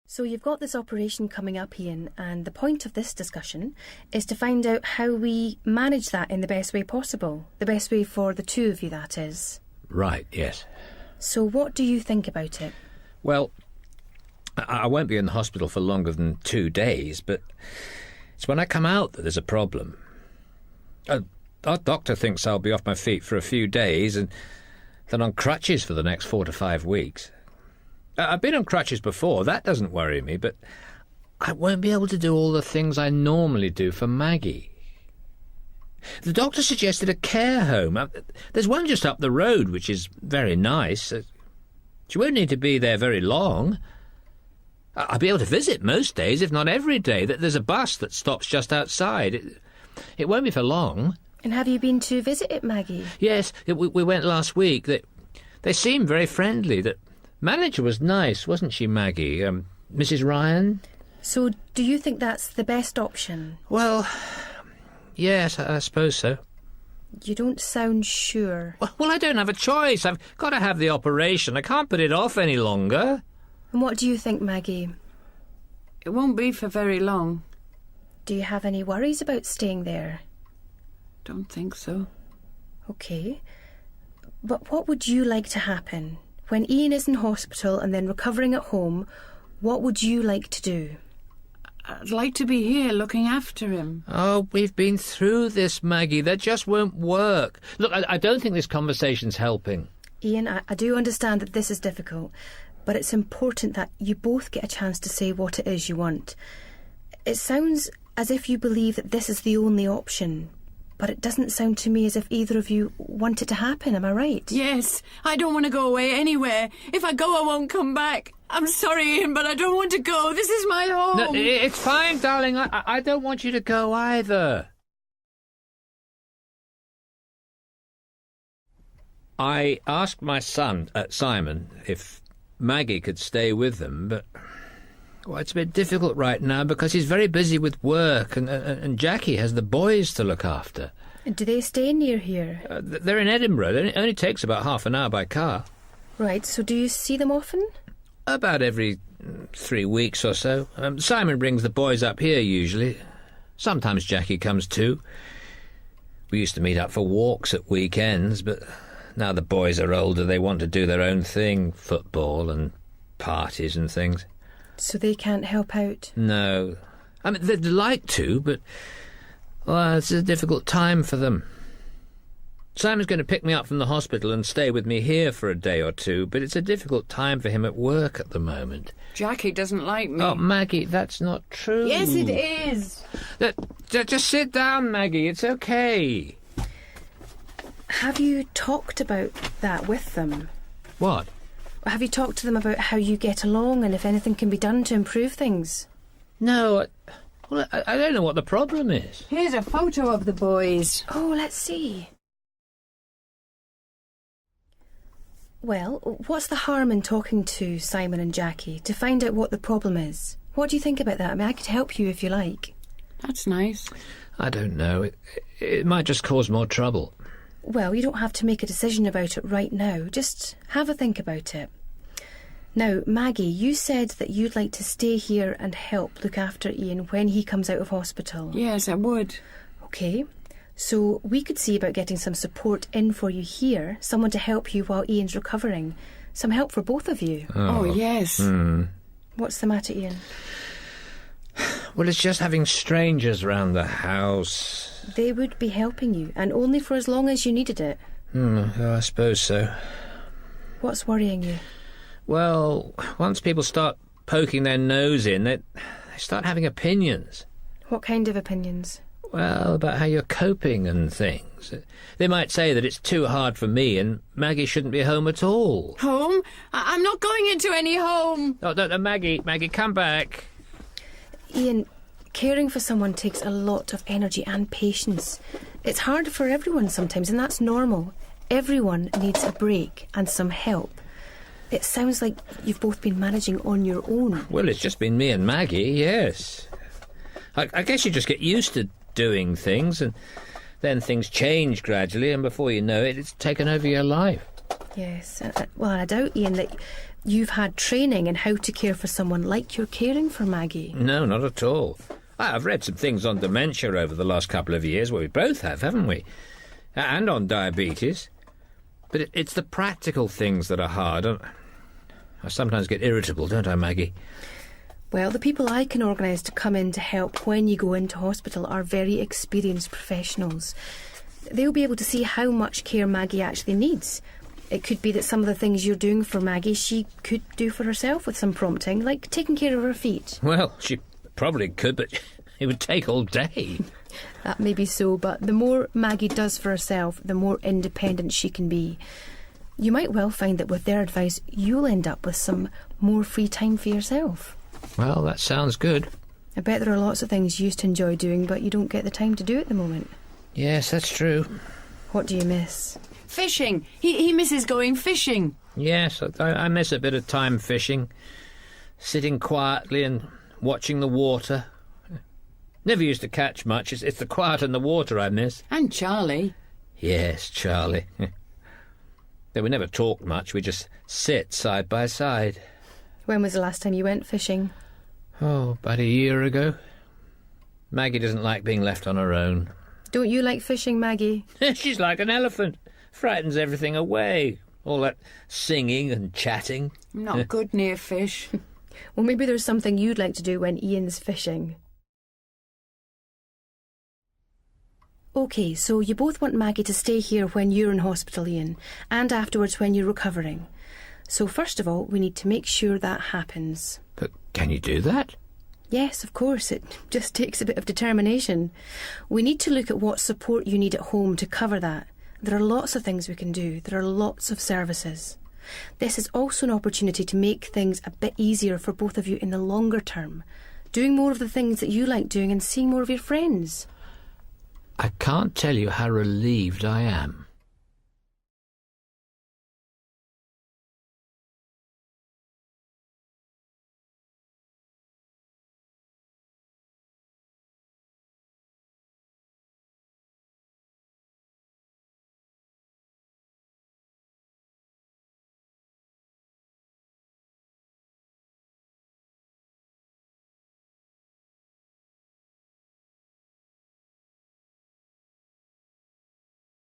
So you've got this operation coming up, Iain, and the point of this discussion is to find out how we manage that in the best way possible. The best way for the two of you, that is. Right, yes. So what do you think about it? Well, I won't be in the hospital for longer than 2 days, but it's when I come out that there's a problem. Our doctor thinks I'll be off my feet for a few days and then on crutches for the next 4 to 5 weeks. I've been on crutches before, that doesn't worry me, but I won't be able to do all the things I normally do for Maggie. The doctor suggested a care home. There's one just up the road, which is very nice. She won't need to be there very long. I'll be able to visit most days, if not every day. There's a bus that stops just outside. It won't be for long. And have you been to visit it, Maggie? Yes, we went last week. They seemed very friendly. The manager was nice, wasn't she, Maggie? Mrs. Ryan? So do you think that's the best option? Well, yes, I suppose so. You don't sound sure. Well, I don't have a choice. I've got to have the operation. I can't put it off any longer. And what do you think, Maggie? It won't be for very long. Do you have any worries about staying there? Don't think so. OK. But what would you like to happen? When Iain is in hospital and then recovering at home, what would you like to do? I'd like to be here looking after him. Oh, we've been through this, Maggie. That just won't work. Look, I don't think this conversation's helping. Iain, I do understand that this is difficult, but it's important that you both get a chance to say what it is you want. It sounds as if you believe that this is the only option, but it doesn't sound to me as if either of you want it to happen, am I right? Yes, I don't want to go away anywhere. If I go, I won't come back. I'm sorry, Iain, but I don't want to go. This is my home. No, it's fine, darling. I don't want you to go either. I asked my son, Simon, if Maggie could stay with them, but well, it's a bit difficult right now because he's very busy with work and Jackie has the boys to look after. And do they stay near here? They're in Edinburgh. It only takes about half an hour by car. Right, so do you see them often? About every 3 weeks or so. Simon brings the boys up here usually. Sometimes Jackie comes too. We used to meet up for walks at weekends, but now the boys are older, they want to do their own thing, football and parties and things. So they can't help out? No. I mean, they'd like to, but well, it's a difficult time for them. Simon's going to pick me up from the hospital and stay with me here for a day or two, but it's a difficult time for him at work at the moment. Jackie doesn't like me. Oh, Maggie, that's not true. Yes, it is. Just sit down, Maggie. It's okay. Have you talked about that with them? What? Have you talked to them about how you get along and if anything can be done to improve things? No, I don't know what the problem is. Here's a photo of the boys. Oh, let's see. Well, what's the harm in talking to Simon and Jackie to find out what the problem is? What do you think about that? I mean, I could help you if you like. That's nice. I don't know. It might just cause more trouble. Well, you don't have to make a decision about it right now. Just have a think about it. Now, Maggie, you said that you'd like to stay here and help look after Iain when he comes out of hospital. Yes, I would. OK. So we could see about getting some support in for you here, someone to help you while Iain's recovering. Some help for both of you. Oh yes. What's the matter, Iain? Well, it's just having strangers round the house. They would be helping you, and only for as long as you needed it. I suppose so. What's worrying you? Well, once people start poking their nose in, they start having opinions. What kind of opinions? Well, about how you're coping and things. They might say that it's too hard for me and Maggie shouldn't be home at all. Home? I'm not going into any home. Oh, no, Maggie, come back. Iain, caring for someone takes a lot of energy and patience. It's hard for everyone sometimes, and that's normal. Everyone needs a break and some help. It sounds like you've both been managing on your own. Well, it's just been me and Maggie, yes. I guess you just get used to doing things, and then things change gradually, and before you know it, it's taken over your life. Yes. Well, I doubt, Ian, that you've had training in how to care for someone like you're caring for Maggie. No, not at all. I've read some things on dementia over the last couple of years. Well, we both have, haven't we? And on diabetes. But it's the practical things that are hard. I sometimes get irritable, don't I, Maggie? Well, the people I can organise to come in to help when you go into hospital are very experienced professionals. They'll be able to see how much care Maggie actually needs. It could be that some of the things you're doing for Maggie she could do for herself with some prompting, like taking care of her feet. Well, she probably could, but it would take all day. That may be so, but the more Maggie does for herself, the more independent she can be. You might well find that with their advice, you'll end up with some more free time for yourself. Well, that sounds good. I bet there are lots of things you used to enjoy doing, but you don't get the time to do at the moment. Yes, that's true. What do you miss? Fishing. He misses going fishing. Yes, I miss a bit of time fishing. Sitting quietly and watching the water. Never used to catch much. It's the quiet and the water I miss. And Charlie. Yes, Charlie. Though we never talked much, we just sit side by side. When was the last time you went fishing? Oh, about a year ago. Maggie doesn't like being left on her own. Don't you like fishing, Maggie? She's like an elephant. Frightens everything away. All that singing and chatting. I'm not good near fish. Well, maybe there's something you'd like to do when Ian's fishing. OK, so you both want Maggie to stay here when you're in hospital, Ian, and afterwards when you're recovering. So first of all, we need to make sure that happens. But can you do that? Yes, of course. It just takes a bit of determination. We need to look at what support you need at home to cover that. There are lots of things we can do. There are lots of services. This is also an opportunity to make things a bit easier for both of you in the longer term, doing more of the things that you like doing and seeing more of your friends. I can't tell you how relieved I am.